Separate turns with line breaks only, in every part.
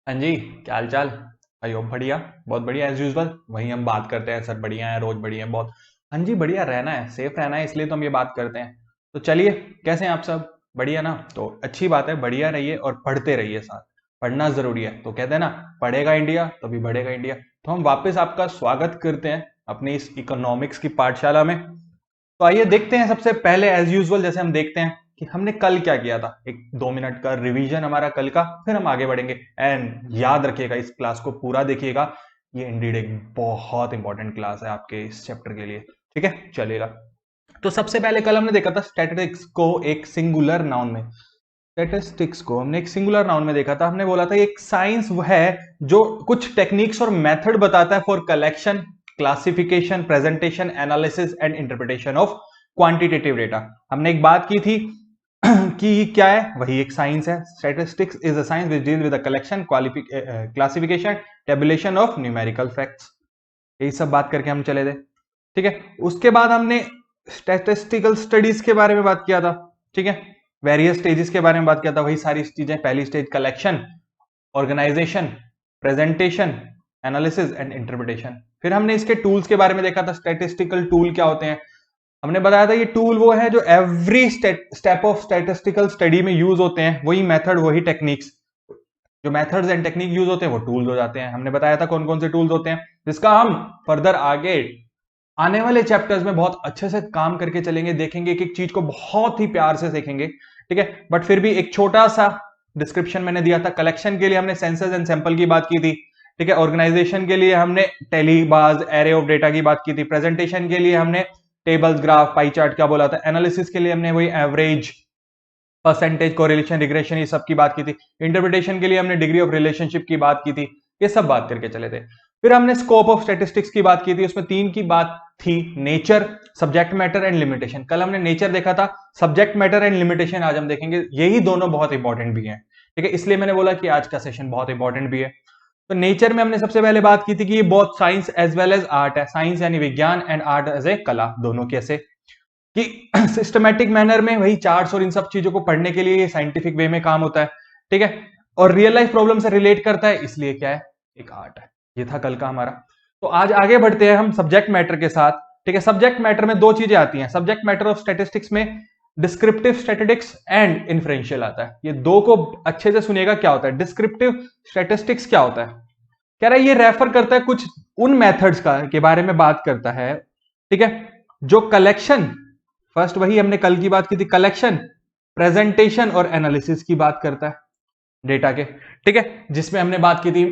हाँ जी, क्या हाल चाल। आई होप बढ़िया, बहुत बढ़िया एज यूजल। वही हम बात करते हैं, सर बढ़िया है, रोज बढ़िया है बहुत। हाँ जी, बढ़िया रहना है, सेफ रहना है, इसलिए तो हम ये बात करते हैं। तो चलिए, कैसे हैं आप सब? बढ़िया ना? तो अच्छी बात है, बढ़िया रहिए और पढ़ते रहिए साथ। पढ़ना जरूरी है, तो कहते हैं ना, पढ़ेगा इंडिया तभी बढ़ेगा इंडिया। तो हम वापस आपका स्वागत करते हैं अपनी इस इकोनॉमिक्स की पाठशाला में। तो आइए देखते हैं, सबसे पहले एज यूजुअल जैसे हम देखते हैं कि हमने कल क्या किया था। एक 2 मिनट का रिवीजन हमारा कल का, फिर हम आगे बढ़ेंगे। एंड याद रखिएगा, इस क्लास को पूरा देखिएगा। ये इंडीड एक बहुत इंपॉर्टेंट क्लास है आपके इस चैप्टर के लिए। ठीक है, चलेगा। तो सबसे पहले कल हमने देखा था स्टैटिस्टिक्स को एक सिंगुलर नाउन में। स्टैटिस्टिक्स को हमने एक सिंगुलर नाउन में देखा था। हमने बोला था एक साइंस है जो कुछ टेक्निक्स और मेथड बताता है for collection, classification, presentation, analysis and interpretation of quantitative data. हमने एक बात की थी कि क्या है, वही एक साइंस है। Statistics is a science which deal with the collection, classification, tabulation of numerical facts. यही सब बात करके हम चले थे। ठीक है, उसके बाद हमने स्टैटिस्टिकल स्टडीज के बारे में बात किया था। ठीक है, वेरियस स्टेजेस के बारे में बात किया था। वही सारी चीजें, पहली stage collection, organisation, presentation, analysis and interpretation. फिर हमने इसके टूल्स के बारे में देखा था। स्टैटिस्टिकल टूल क्या होते हैं, हमने बताया था ये टूल वो है जो every step of statistical study में यूज होते हैं। वही मेथड, वही टेक्निक्स, जो मेथड्स एंड टेक्निक यूज होते हैं वो टूल्स हो जाते हैं। हमने बताया था कौन कौन से टूल्स होते हैं, जिसका हम फर्दर आगे आने वाले चैप्टर्स में बहुत अच्छे से काम करके चलेंगे, देखेंगे, एक एक चीज को बहुत ही प्यार से देखेंगे। ठीक है, बट फिर भी एक छोटा सा डिस्क्रिप्शन मैंने दिया था। कलेक्शन के लिए हमने सेंसस एंड सैंपल की बात की थी। ठीक है, ऑर्गेनाइजेशन के लिए हमने टेलीबाज, एरे ऑफ डेटा की बात की थी। प्रेजेंटेशन के लिए हमने टेबल्स, ग्राफ, पाई चार्ट क्या बोला था। एनालिसिस के लिए हमने वही एवरेज, परसेंटेज, कोरिलेशन, रिग्रेशन, ये सब की बात की थी। इंटरप्रिटेशन के लिए हमने डिग्री ऑफ रिलेशनशिप की बात की थी। ये सब बात करके चले थे। फिर हमने स्कोप ऑफ स्टैटिस्टिक्स की बात की थी, उसमें 3 की बात थी, nature, subject matter and limitation. कल हमने नेचर देखा था, सब्जेक्ट मैटर एंड लिमिटेशन आज हम देखेंगे। यही दोनों बहुत इंपॉर्टेंट भी हैं। ठीक है, इसलिए मैंने बोला कि आज का सेशन बहुत इंपॉर्टेंट भी है। तो नेचर में हमने सबसे पहले बात की थी कि ये बहुत science as well as art है। साइंस यानी विज्ञान, एंड आर्ट एज ए कला, दोनों कैसे कि सिस्टमेटिक मैनर में वही चार्ट्स और इन सब चीजों को पढ़ने के लिए साइंटिफिक वे में काम होता है। ठीक है, और रियल लाइफ प्रॉब्लम से रिलेट करता है, इसलिए क्या है, एक आर्ट है। ये था कल का हमारा। तो आज आगे बढ़ते हैं हम सब्जेक्ट मैटर के साथ। ठीक है, सब्जेक्ट मैटर में दो चीजें आती हैं। सब्जेक्ट मैटर ऑफ स्टैटिस्टिक्स में डिस्क्रिप्टिव स्टैटिस्टिक्स एंड इन्फ्रेंशियल आता है। ये दो को अच्छे से सुनिएगा, क्या होता है डिस्क्रिप्टिव स्टैटिस्टिक्स, क्या होता है। कह रहा है ये रेफर करता है कुछ उन मेथड्स का के बारे में बात करता है। ठीक है, जो कलेक्शन, फर्स्ट वही हमने कल की बात की थी, कलेक्शन, प्रेजेंटेशन और एनालिसिस की बात करता है डेटा के। ठीक है, जिसमें हमने बात की थी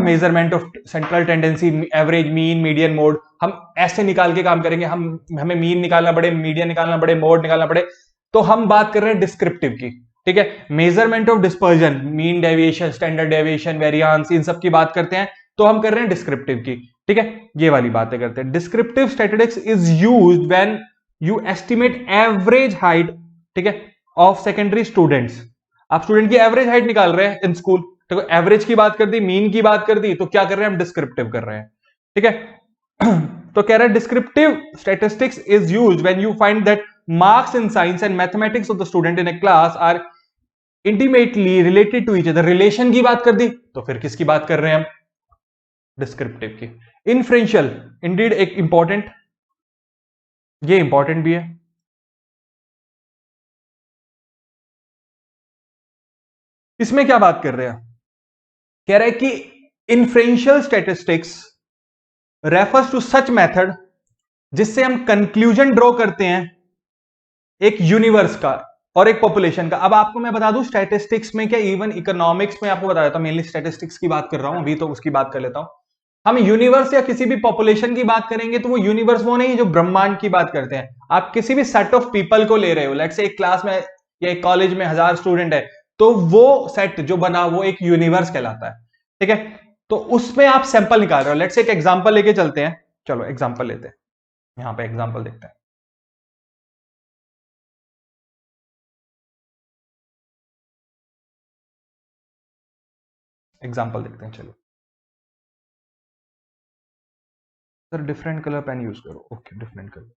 measurement of central tendency, average, mean, median, mode. हम ऐसे निकाल के काम करेंगे, हम हमें मीन निकालना पड़े, मीडियन निकालना पड़े, मोड निकालना पड़े। तो हम बात कर रहे हैं डिस्क्रिप्टिव की। ठीक है, measurement of dispersion, mean deviation, standard deviation, variance, इन सब की बात करते हैं, तो हम कर रहे हैं डिस्क्रिप्टिव की। ठीक है, ये वाली बातें करते हैं। Descriptive statistics is used when you estimate average height, ठीक है, ऑफ सेकेंडरी स्टूडेंट्स। आप स्टूडेंट की एवरेज हाइट निकाल रहे हैं इन स्कूल, तो एवरेज की बात कर दी, मीन की बात कर दी, तो क्या कर रहे हैं हम, डिस्क्रिप्टिव कर रहे हैं। ठीक है, तो कह रहा है descriptive statistics is used when you find that marks in science and mathematics of the student in a class are intimately related to each other. Relation की बात कर दी, तो फिर किसकी बात कर रहे हैं हम, डिस्क्रिप्टिव की। इनफ्रेंशियल, इंडीड एक इंपॉर्टेंट, ये इंपॉर्टेंट भी है। इसमें क्या बात कर रहे हैं, कह रहा है कि inferential statistics refers to such method जिससे हम कंक्लूजन ड्रॉ करते हैं एक यूनिवर्स का और एक पॉपुलेशन का। अब आपको मैं बता दूं, स्टैटिस्टिक्स में क्या, इवन इकोनॉमिक्स में आपको बता देता हूं, मेनली स्टैटिस्टिक्स की बात कर रहा हूं अभी, तो उसकी बात कर लेता हूं। हम यूनिवर्स या किसी भी पॉपुलेशन की बात करेंगे तो वो यूनिवर्स वो नहीं जो ब्रह्मांड की बात करते हैं। आप किसी भी सेट ऑफ पीपल को ले रहे हो, लेट्स से एक क्लास में या एक कॉलेज में 1000 स्टूडेंट है, तो वो सेट जो बना वो एक यूनिवर्स कहलाता है। ठीक है, तो उसमें आप सैंपल निकाल रहे हो। लेट्स से एक एग्जांपल लेके चलते हैं, चलो एग्जांपल लेते हैं, यहां पे एग्जांपल देखते हैं। एग्जांपल देखते हैं, चलो। Sir different colour pen use करो, ओके डिफरेंट कलर,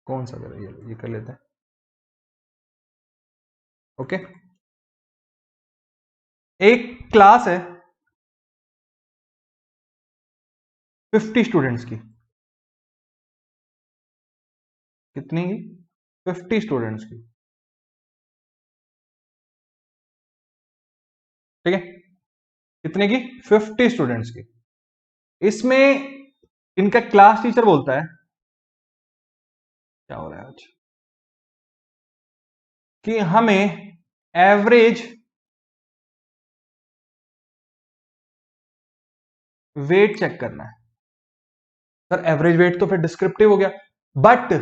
कौन सा कलर, ये कर लेते हैं। ओके, एक क्लास है 50 स्टूडेंट्स की, कितनी की? 50 स्टूडेंट्स की, ठीक है, कितने की? 50 स्टूडेंट्स की। इसमें इनका क्लास टीचर बोलता है, क्या हो रहा है आज, कि हमें एवरेज वेट चेक करना है। सर एवरेज वेट तो फिर डिस्क्रिप्टिव हो गया, बट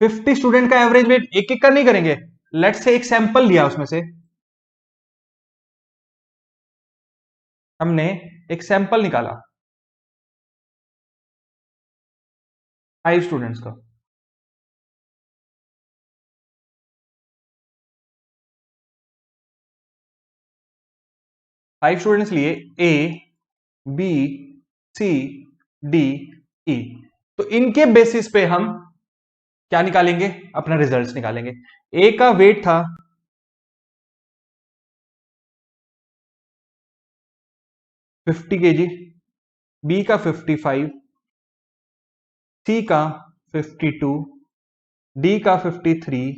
50 स्टूडेंट का एवरेज वेट एक एक का नहीं करेंगे। लेट्स से एक सैंपल लिया, उसमें से हमने एक सैंपल निकाला 5 स्टूडेंट्स का, फाइव स्टूडेंट्स लिए, A B C D E. तो इनके बेसिस पे हम क्या निकालेंगे? अपना रिजल्ट्स निकालेंगे। ए का वेट था 50 केजी, बी का 55, सी का 52, डी का 53,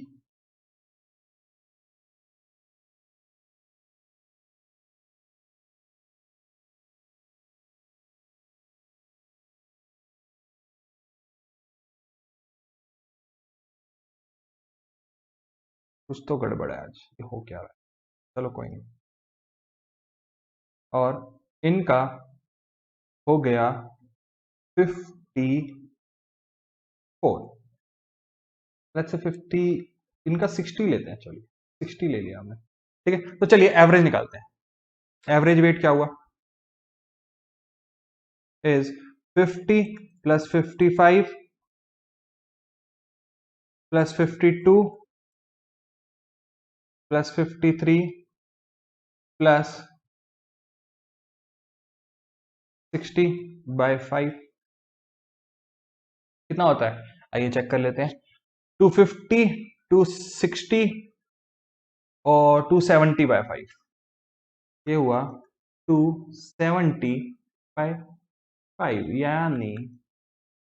कुछ तो गड़बड़ है आज, ये हो क्या रहा है, चलो कोई नहीं। और इनका हो गया 54, लेट्स से 50, इनका 60 लेते हैं, चलिए 60 ले लिया हमने, ठीक है। तो चलिए एवरेज निकालते हैं। एवरेज वेट क्या हुआ? Is 50 plus 55 plus 52 plus 53 plus 60 by 5 कितना होता है? आइए चेक कर लेते हैं। 250, 260 और 270 बाय 5, ये हुआ 270 बाय 5, यानी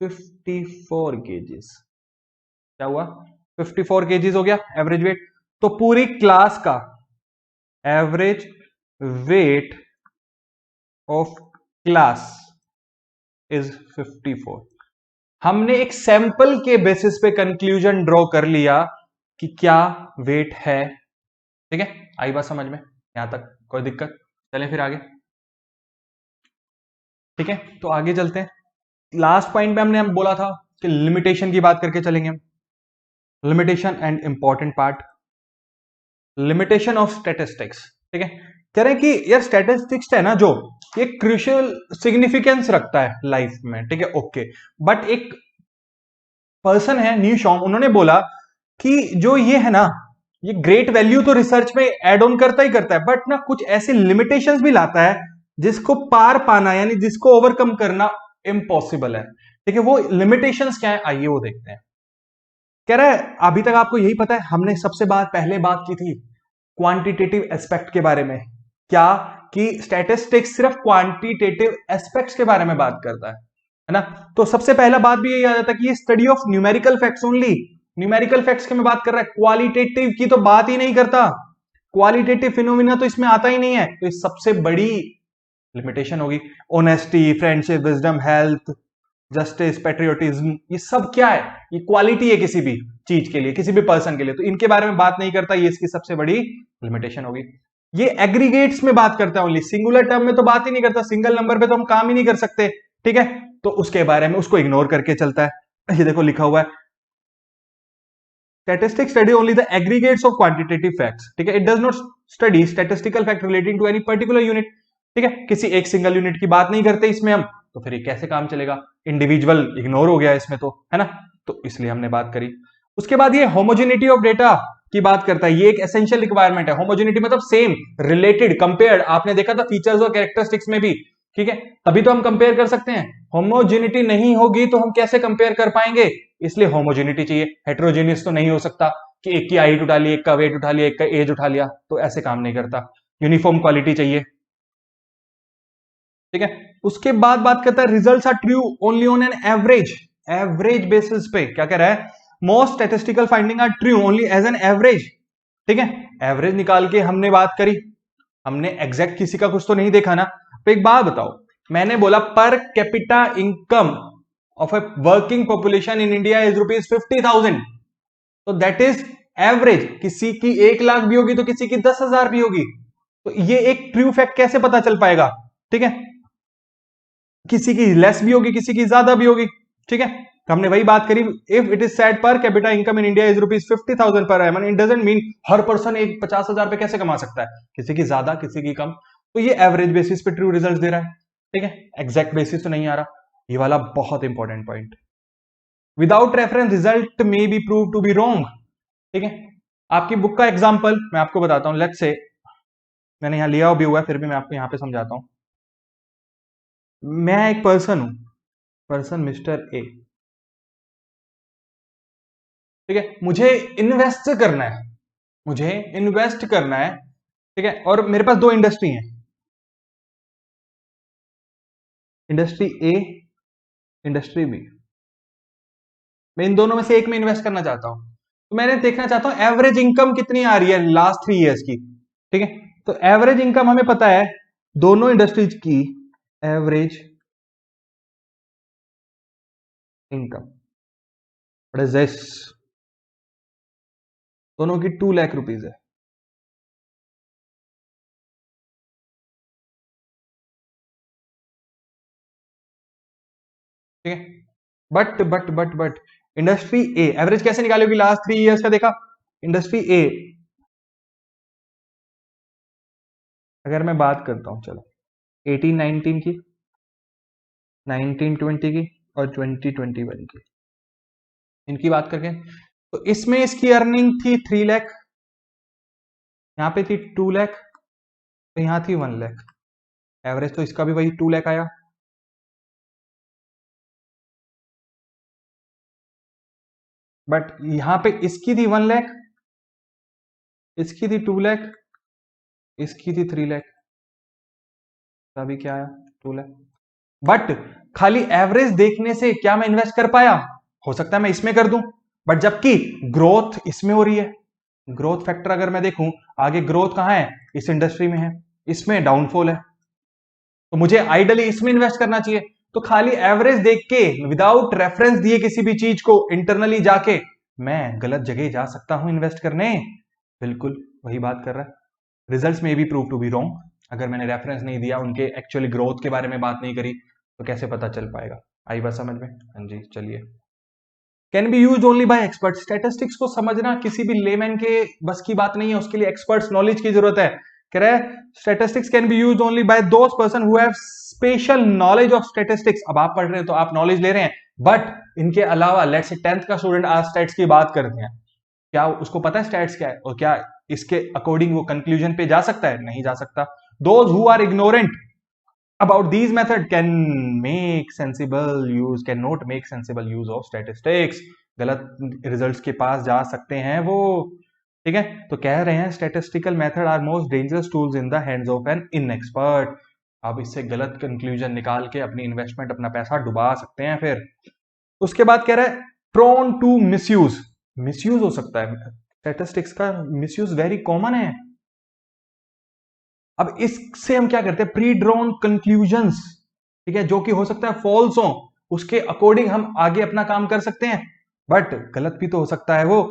54 केजीज। क्या हुआ? 54 केजीज हो गया एवरेज वेट। तो पूरी क्लास का average weight of class is 54। हमने एक सैंपल के बेसिस पे कंक्लूजन ड्रॉ कर लिया कि क्या वेट है, ठीक है। आई बात समझ में यहां तक? कोई दिक्कत? चलें फिर आगे, ठीक है। तो आगे चलते हैं। लास्ट पॉइंट पे हमने हम बोला था कि लिमिटेशन की बात करके चलेंगे हम। Limitation and important part, limitation of statistics, ठीक है। कह रहे हैं कि यार स्टैटिस्टिक्स है ना, जो ये क्रूशियल सिग्निफिकेंस रखता है लाइफ में, ठीक है, ओके। बट एक पर्सन है न्यू शॉम, उन्होंने बोला कि जो ये है ना, ये ग्रेट वैल्यू तो रिसर्च में एड ऑन करता ही करता है, बट ना कुछ ऐसे लिमिटेशंस भी लाता है जिसको पार पाना, यानी जिसको ओवरकम करना इम्पॉसिबल है, ठीक है। वो लिमिटेशंस क्या है, आइए वो देखते हैं। कह रहा है अभी तक आपको यही पता है, हमने सबसे पहले बात की थी क्वांटिटेटिव एस्पेक्ट के बारे में। क्या? कि स्टैटिस्टिक्स सिर्फ क्वांटिटेटिव एस्पेक्ट्स के बारे में बात करता है ना। तो सबसे पहला बात भी यही आ जाता है कि ये study of numerical facts only. Numerical facts के में बात कर रहा है, क्वालिटेटिव की तो बात ही नहीं करता। क्वालिटेटिव फिनोमिना तो इसमें आता ही नहीं है। तो ये सबसे बड़ी लिमिटेशन होगी। Honesty, friendship, wisdom, health, justice, patriotism, ये सब क्या है? ये क्वालिटी है किसी भी चीज के लिए, किसी भी पर्सन के लिए। तो इनके बारे में बात नहीं करता, ये इसकी सबसे बड़ी लिमिटेशन होगी। ये एग्रीगेट्स में बात करता है ओनली, सिंगुलर टर्म में तो बात ही नहीं करता। सिंगल नंबर पे तो हम काम ही नहीं कर सकते, ठीक है। तो उसके बारे में उसको इग्नोर करके चलता है। ये देखो लिखा हुआ है, statistics study only the aggregates of quantitative facts, ठीक है। it does not study statistical fact relating to any particular unit, ठीक है। किसी एक सिंगल यूनिट की बात नहीं करते इसमें हम, तो फिर ये कैसे काम चलेगा? इंडिविजुअल इग्नोर हो गया इसमें तो, है ना। तो इसलिए हमने बात करी। उसके बाद ये होमोजेनिटी ऑफ डेटा की बात करता है। ये एक एसेंशियल रिक्वायरमेंट है। होमोजेनिटी मतलब सेम, रिलेटेड, कंपेयर्ड। आपने देखा था फीचर्स और कैरेक्टरिस्टिक्स में भी, ठीक है, तभी तो हम कंपेयर कर सकते हैं। होमोजेनिटी नहीं होगी तो हम कैसे कंपेयर कर पाएंगे? इसलिए होमोजेनिटी चाहिए। हेट्रोजेनियस तो नहीं हो सकता कि एक की हाइट उठा ली, एक का वेट उठा लिया, एक का एज उठा लिया, तो ऐसे काम नहीं करता। यूनिफॉर्म क्वालिटी चाहिए, ठीक है। उसके बाद बात करता है results are true only on an average, average basis पे। क्या कह रहा है? Most statistical finding are true only as an average. ठीक है, एवरेज निकाल के हमने बात करी, हमने एग्जैक्ट किसी का कुछ तो नहीं देखा ना। तो एक बात बताओ, मैंने बोला per capita income of a working population in India is ₹50,000, तो दैट इज एवरेज। किसी की 1 लाख भी होगी तो किसी की 10,000 भी होगी, तो ये एक ट्रू फैक्ट कैसे पता चल पाएगा? ठीक है, किसी की लेस भी होगी किसी की ज्यादा भी होगी। ठीक है, तो हमने वही बात करी, if it is said per capita income in India is ₹50,000 per annum, it doesn't mean her person एक 50,000 पे कैसे कमा सकता है, किसी की ज्यादा किसी की कम। तो ये एवरेज बेसिस पे ट्रू रिजल्ट दे रहा है। ठीक है, एग्जैक्ट बेसिस तो नहीं आ रहा। ये वाला बहुत important point, without reference result may be prove to be wrong. ठीक है, आपकी बुक का एग्जांपल मैं आपको बताता हूं। लेट्स से मैंने यहां लिया भी हुआ है, फिर भी मैं आपको यहां पे समझाता हूं। मैं एक पर्सन हूं, पर्सन मिस्टर ए। ठीक है, मुझे इन्वेस्ट करना है, मुझे इन्वेस्ट करना है। ठीक है, और मेरे पास 2 इंडस्ट्री हैं, इंडस्ट्री ए, इंडस्ट्री बी। मैं इन दोनों में से एक में इन्वेस्ट करना चाहता हूं, तो मैंने देखना चाहता हूं एवरेज इनकम कितनी आ रही है लास्ट 3 इयर्स की। ठीक है, तो एवरेज इनकम हमें पता है दोनों इंडस्ट्रीज की, average income what is this, दोनों की 2 लाख रुपीज है। ठीक है, बट इंडस्ट्री ए एवरेज कैसे निकालोगी लास्ट 3 इयर्स का? देखा, इंडस्ट्री ए अगर मैं बात करता हूं, चलो 18-19 की, 19-20 की और 20-21 की, इनकी बात करके, तो इसमें इसकी अर्निंग थी 3 लाख, यहां पे थी 2 लाख, तो यहां थी 1 लाख। एवरेज तो इसका भी वही 2 लाख आया। बट यहां पे इसकी थी 1 लाख, इसकी थी 2 लाख, इसकी थी 3 लाख, अभी क्या आया? 2 लाख। बट खाली एवरेज देखने से क्या मैं इन्वेस्ट कर पाया? हो सकता है मैं इसमें कर दूं, बट जबकि ग्रोथ इसमें हो रही है। ग्रोथ फैक्टर अगर मैं देखूं, आगे ग्रोथ कहां है? इस इंडस्ट्री में है, इसमें डाउनफॉल है, तो मुझे आइडली इसमें इन्वेस्ट करना चाहिए। तो खाली एवरेज देख के विदाउट रेफरेंस दिए किसी भी चीज को इंटरनली जाके मैं गलत जगह जा सकता हूं इन्वेस्ट करने। बिल्कुल वही बात कर रहा है, रिजल्ट्स में भी प्रूव टू बी रॉन्ग। अगर मैंने रेफरेंस नहीं दिया, उनके एक्चुअली ग्रोथ के बारे में बात नहीं करी, तो कैसे पता चल पाएगा? आई बात समझ में? हाँ जी, चलिए। Can be use only by expert, statistics को समझना किसी भी लेमैन के बस की बात नहीं है, उसके लिए एक्सपर्ट्स नॉलेज की जरूरत है। कह रहा है statistics can be use only by those person who have special knowledge of statistics. अब आप पढ़ रहे हैं तो आप नॉलेज ले रहे हैं, बट इनके अलावा लेट्स से 10th का स्टूडेंट आज स्टैट्स की बात करते हैं, क्या उसको पता है स्टैट्स क्या है, और क्या इसके अकॉर्डिंग वो कंक्लूजन पे जा सकता है? नहीं जा सकता। Those who are ignorant about these method can make sensible use, can not make sensible use of statistics, गलत रिजल्ट्स के पास जा सकते हैं वो। ठीक है, तो कह रहे हैं statistical method are most dangerous tools in the hands of an inexpert. आप इससे गलत कंक्लूजन निकाल के अपनी इन्वेस्टमेंट, अपना पैसा डुबा सकते हैं। फिर उसके बाद कह रहा है प्रोन टू मिसयूज, मिसयूज हो सकता है, स्टैटिस्टिक्स का मिसयूज वेरी कॉमन है। अब इससे हम क्या करते हैं, प्री ड्रॉन कंक्लूजन्स, ठीक है, जो कि हो सकता है फॉल्स हो, उसके अकॉर्डिंग हम आगे अपना काम कर सकते हैं, बट गलत भी तो हो सकता है वो।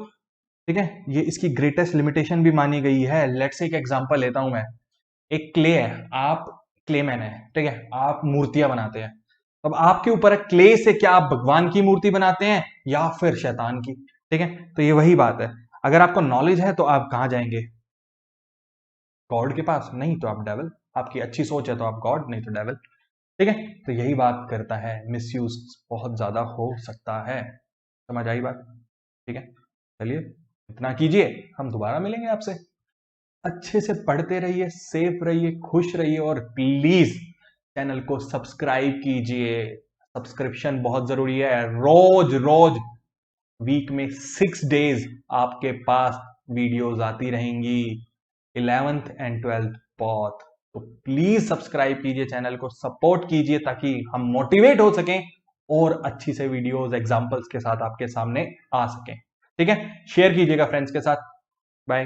ठीक है, ये इसकी ग्रेटेस्ट लिमिटेशन भी मानी गई है। लेट्स से एक एग्जांपल लेता हूं मैं, एक क्ले है, आप क्लेमैन है, ठीक है, आप मूर्तियां बनाते हैं। अब आपके ऊपर है क्ले से क्या आप भगवान की मूर्ति बनाते हैं या फिर शैतान की। ठीक है, तो ये वही बात है, अगर आपको नॉलेज है तो आप कहां जाएंगे? गॉड के पास, नहीं तो आप डेविल। आपकी अच्छी सोच है तो आप गॉड, नहीं तो डेविल। ठीक है, तो यही बात करता है, मिसयूज बहुत ज्यादा हो सकता है। समझ आई बात? ठीक है, चलिए इतना कीजिए, हम दोबारा मिलेंगे आपसे। अच्छे से पढ़ते रहिए, सेफ रहिए, खुश रहिए, और प्लीज चैनल को सब्सक्राइब कीजिए। सब्सक्रिप्शन बहुत जरूरी है। रोज रोज वीक में 6 डेज आपके पास वीडियोस आती रहेंगी, 11th and 12th both। तो प्लीज सब्सक्राइब कीजिए, चैनल को सपोर्ट कीजिए ताकि हम मोटिवेट हो सकें और अच्छी से वीडियोस एग्जांपल्स के साथ आपके सामने आ सकें। ठीक है, शेयर कीजिएगा फ्रेंड्स के साथ। बाय।